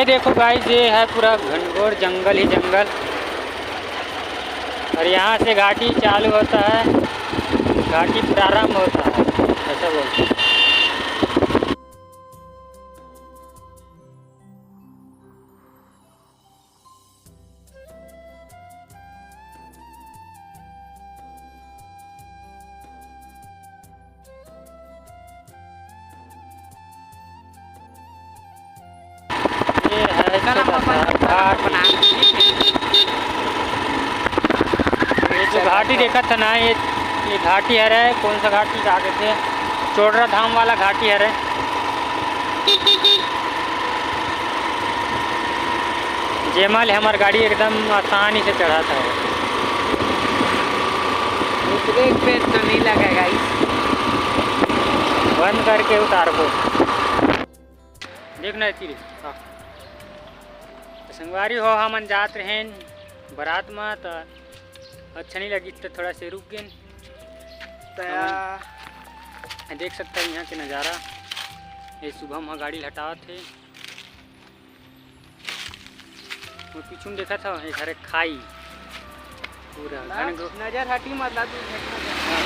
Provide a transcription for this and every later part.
देखो गाइस, ये है पूरा घनघोर जंगल ही जंगल, और यहाँ से घाटी चालू होता है, घाटी प्रारंभ होता है, ऐसा बोलते हैं। ये जो घाटी देखा था ना, ये घाटी है रे, कौन सा घाटी जा के थे, चोडरा धाम वाला घाटी है रे। जयमाल हमारी गाड़ी एकदम आसानी से चढ़ा था, ब्रेक पे तो नहीं लगेगा, बंद करके उतार को देखना है। हाँ संगवारी हो, हमन जात रहे बारात में, तो अच्छा नहीं लगी तो थोड़ा से रुक गए। देख सकता है यहाँ के नज़ारा। ये सुबह में गाड़ी हटावा थे, वो पीछू में देखा था ये घर खाई पूरा नजर हटी मतलब दुर्घटना,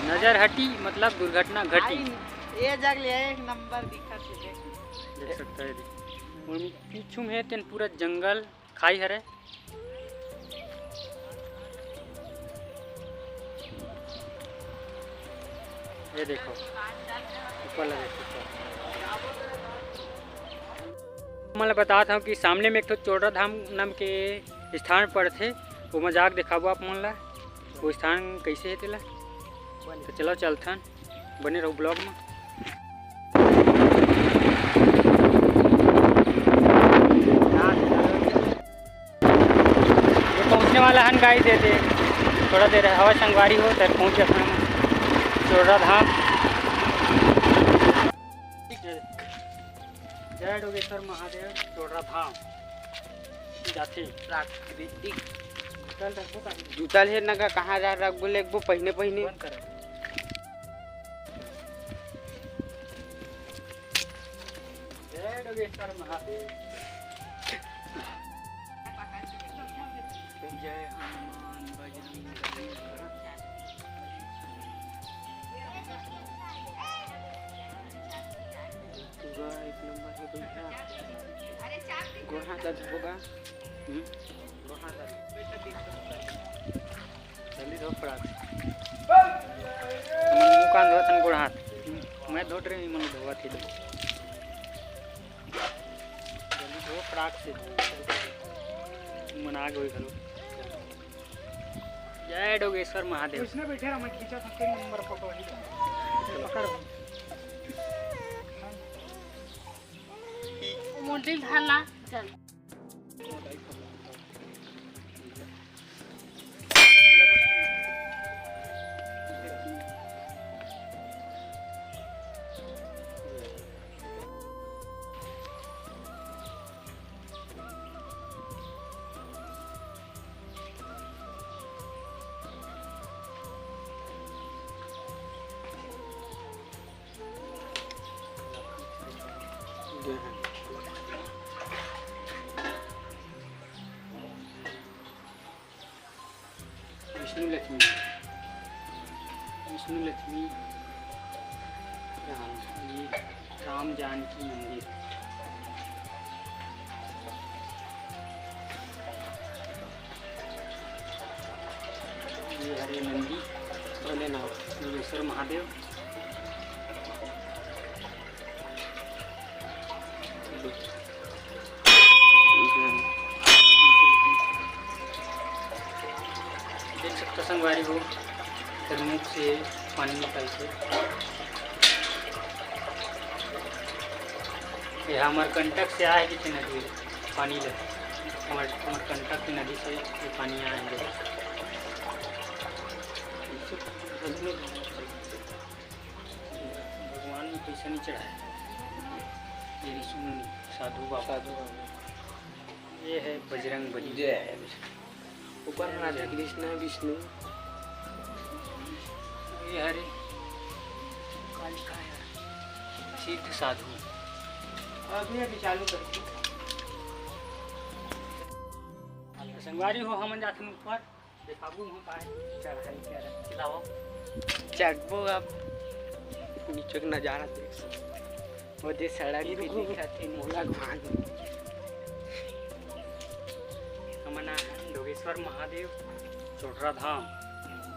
नजर हटी मतलब दुर्घटना घटी। ये जगह एक नंबर दिखा देख सकता है। और पीछू में तेन पूरा जंगल खाई हरे। ये देखो ऊपर लगे। मैं बताता हूँ कि सामने में एक तो चोडरा धाम नाम के स्थान पर थे, वो मजाक दिखाबो आप मन ला, वो स्थान कैसे है तेला। तो चलो चलथन, बने रहो ब्लॉग में। पहुँचने वाला हन गाइस, देते थोड़ा देर हवा संगवारी हो तो पहुँच जाता है चोडरा धाम। जय डोगेश्वर महादेव चोडरा धाम जाते प्राकृतिक जुतल है नगा कहाँ जा रख बोले एक वो पहने जय डोगेश्वर महादेव, जय हनुमान बजरंग बली। एक नंबर है भैया, गोहा दर्द होगा, गोहा दर्द जल्दी धो पड़ा मुँह कान धोआ थन गोड़ हाथ, मैं धोट रही मन धोआ थी। जल्दी धो पड़ाक से मना गई घरो। जय डोगेश्वर महादेव। इसने बैठे रहा, मैं खींचा था कई नंबर फोटो ही पकड़ मोटी धाला चल। विष्णु लक्ष्मी, विष्णु लक्ष्मी राम, ये राम जानकी मंदिर। ये हरे नंदी भोलेनाथ डोगेश्वर महादेव। देख सकते संगवारी हो, फिर मुख से पानी निकलते। ये हमारे कंटक से आए कि नदी पानी ले, हमारे कंटक की नदी से ये पानी आएंगे। भगवान ने पैसा नहीं चढ़ाया, ये ऋषि साधु बाबा। ये है बजरंग बली। ऊपर में राधा कृष्ण विष्णु, ये हरे कालिका है, सिद्ध साधु। अभी चालू करती संगवारी हो हमन जाथन ऊपर देखाबू वहाँ का है चढ़ाई कर चलाओ चढ़बो अब नीचे का नजारा देख सकते वो दे सड़क भी दिखत है मोला घान हमन आए योगेश्वर महादेव चोटरा धाम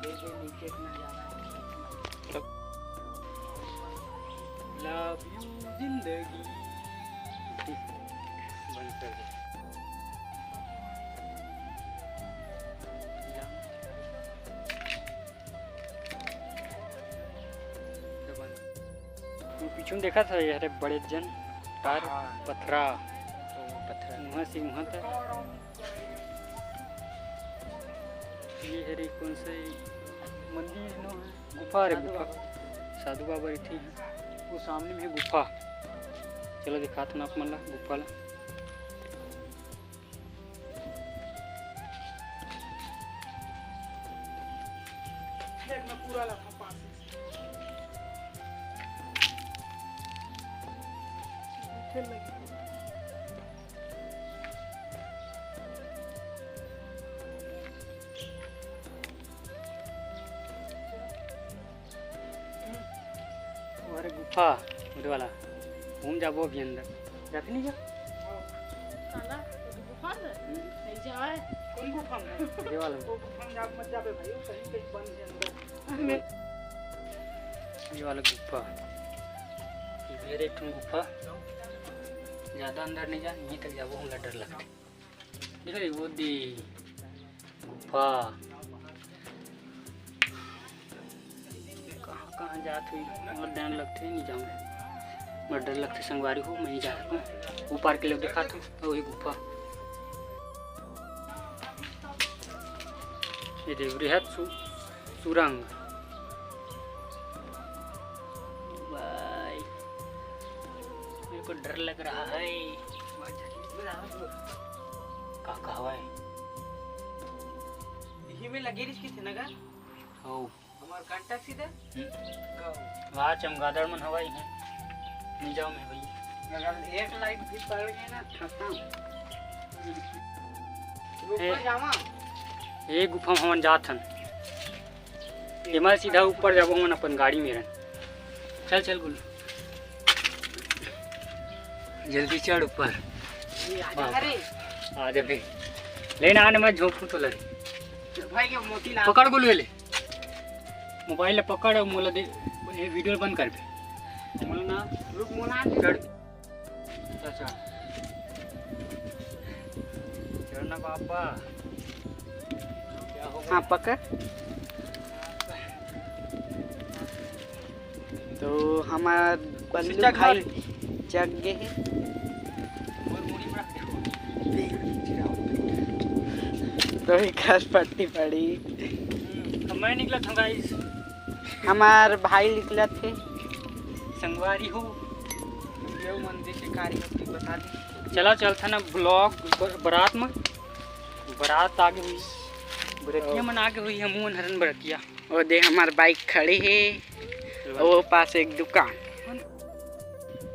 दे नीचे का नजारा लव यू जिंदगी बंद कर दे पीछे में देखा था यार बड़े जन तार पथरा वहाँ से वहाँ तक ये है रे कौन सा मंदिर नो है गुफा रे गुफा साधु बाबा बैठी हैं वो सामने में है गुफा चलो दिखाते ना आप मन ला गुफा ला पूरा अरे गुफा उधर वाला घूम जाबो अभी अंदर जाते नहीं जा गुफा नहीं जाए कौन गुफा में ये वाला वो गुफा में आप मत जाबे भाई कहीं कहीं बंद है अंदर ये वाला गुफा इधर एक गुफा ज़्यादा अंदर नहीं जा यहीं तक जाबो हमरा डर लगता देख रही वो दी गुफा कहाँ जात हुई और डर लगते नहीं जाऊँ बड़ा डर लगते संगवारी हो मैं ही जा सकूँ ऊपर के लोग दिखाता हूँ वही गुफा ये देख बृहद सुरंग भाई मेरे को डर लग रहा है का हवा है यही में लगे रिस किथे नगा हो हमार कांटेक्ट सीधा वहाँ चमगादड़ मन हवाई है नहीं जाओ मैं भैया अगर एक लाइट भी पड़ गई ना खत्म ए, ऊपर जावा ये गुफा में हमन जाथन एमा सीधा ऊपर जाबो हमन अपन गाड़ी में रहन चल चल गुल जल्दी चढ़ ऊपर ये अरे आ जा बे लेना आने में झोंकू तो लगे भाई के मोती ला पकड़ गुल ले मोबाइल ले पकड़ और मोला दे ये वीडियो बंद कर बे मोला ना रुक मोला चढ़ अच्छा चढ़ना बाबा क्या हो हाँ पकड़ तो हमारा बंदूक भाई जग गए हैं और मुड़ी में रख तो ही खास पट्टी पड़ी अब मैं निकला था गाइस हमार भाई निकला थे संगवारी हो देव मंदिर के कार्य बता दी चला चलता ना ब्लॉग बारात में बारात आगे हुई बरतिया मन आगे हुई है मुँह हरन बरतिया और दे हमार बाइक खड़ी है वो पास एक दुकान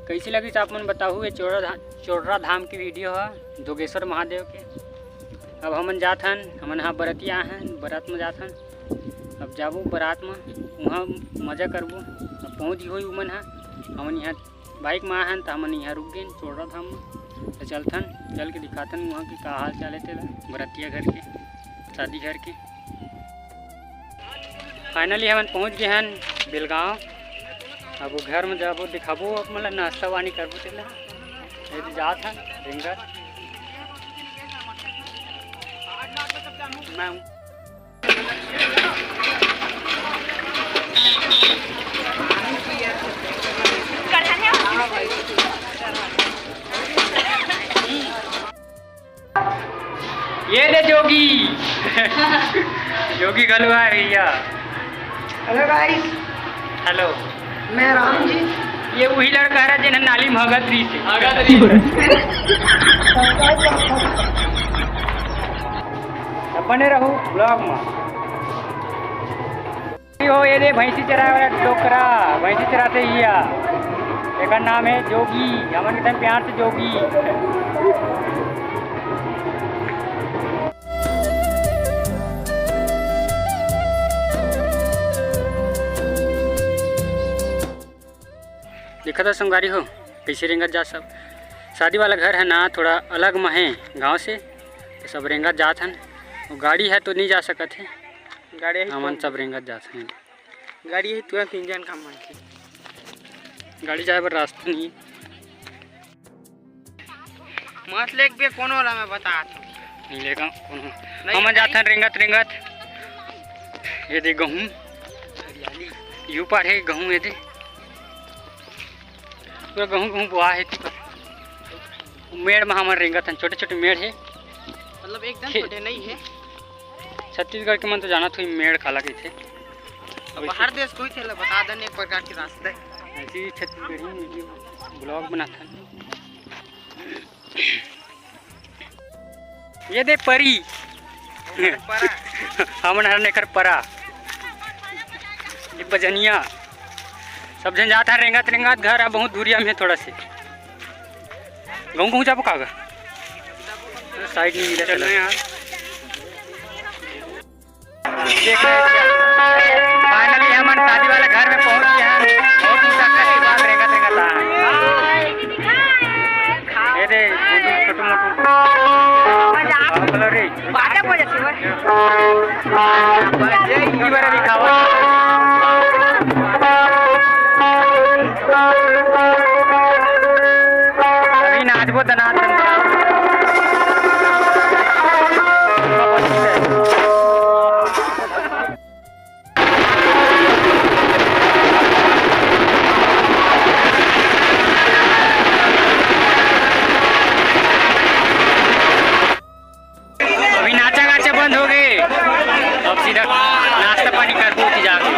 कैसी लगी तो आप मन बताओ ये चोटरा धाम की वीडियो है जोगेश्वर महादेव के अब हमन जाथन हमन यहाँ बरतिया हैं बारात में जाथन अब जाबो बारात में वहाँ मज़ा करबो अब पहुँच हो उमन है हमन यहाँ बाइक में आए तो हमन यहाँ रुक गए चोटरा धाम में तो चलथन चल के दिखाथन वहाँ की का हाल चाल है बरतिया घर के शादी घर के फाइनली हमन पहुँच गए हैं बेलगाँव अब वो घर में जाबो दिखाबो अब मतलब नाश्ता पानी करबो तेला यदि जात हन रिंगर मैं हूँ ये ले जोगी जोगी गलवा है भैया हेलो गाइस हेलो मैं राम जी ये वही लड़का है जिन्हें नाली भगतरी से बने रहो ब्लॉग में हो ये दे भैंसी चराए वाला टोकरा भैंसी चराते ही एक नाम है जोगी हमन के प्यार से जोगी देखा था संगवारी हो कैसे रेंगत जा सब। शादी वाला घर है ना, थोड़ा अलग में है गाँव से, तो सब रेंगत जात हन। गाड़ी है तो नहीं जा सकत है, गाड़ी हमन सब रेंगत जात हैं। गाड़ी है तुरंत इंजन काम मांगती, गाड़ी जाए पर रास्ता नहीं है। मत लेक पे कौन वाला मैं बता नहीं लेगा हम जाते हैं रेंगत रेंगत। ये दे गेहूँ यू पर है गेहूँ, ये दे पूरा गेहूँ बुआ है थी पर मेड़ में हमारे रेंगत हैं। छोटे छोटे मेड़ है, मतलब एकदम छोटे नहीं है। छत्तीसगढ़ के मन तो जाना थी मेड़ खाला के थे। बाहर देश कोई थे बता देने एक प्रकार के रास्ते ऐसी छत्तीसगढ़ी वीडियो ब्लॉग बनाता। ये दे परी हमन हर नेकर परा ये बजनिया सब जन जाता है रेंगत रेंगत। घर है बहुत दूरिया में, थोड़ा से गाँव गाँव जाबो कागा साइड में मिला चलो यार। फाइनली हमन शादी वाले घर में पहुंच गए हैं। बहुत मुश्किल के बाद रेंगत रेंगत आए। ये दे छोटू मोटू रे बाजा बजे से की बार भी खावा अभी नाचबो दनात बंद हो गए। अब सीधा नाश्ता पानी कर दो जाके।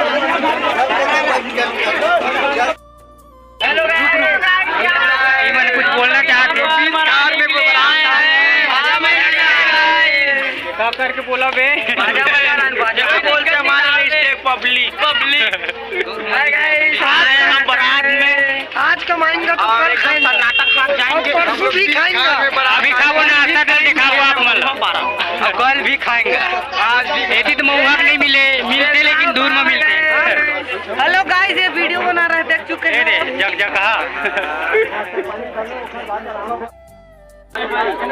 मैंने कुछ बोलना चाहते करके बोला बे आज कमाएंगे तो कल कर्नाटक जाएंगे, परसों भी खाएंगे। अभी खाओ नाश्ता करके खाओ आप कल भी खाएंगे। आज भी यदि तो महुआ नहीं मिलते लेकिन दूर में मिलते। हेलो गाइस, ये वीडियो बना रहे देख चुके हैं। जग जग कहा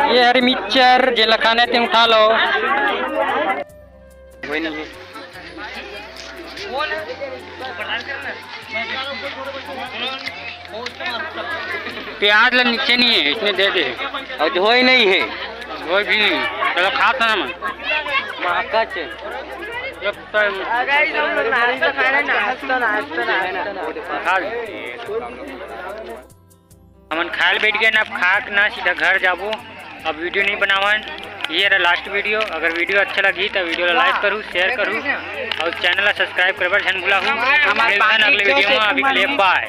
ये हरी मिक्सचर जे लखाने ते उठा लो। कोई नहीं है प्याज ला नीचे नहीं है, इसमें दे दे। और धोई नहीं है, धोई भी नहीं। चलो खाता ना मन महाका छे। हमन खाल बैठ गए ना, अब खाक ना सीधा घर जाबो। अब वीडियो नहीं बनावन, ये रहा लास्ट वीडियो। अगर वीडियो अच्छा लगी तो वीडियो लाइक करूँ, शेयर करूँ और चैनल सब्सक्राइब करबर झन भूला हूँ। अगले वीडियो में अभी के लिए बाय।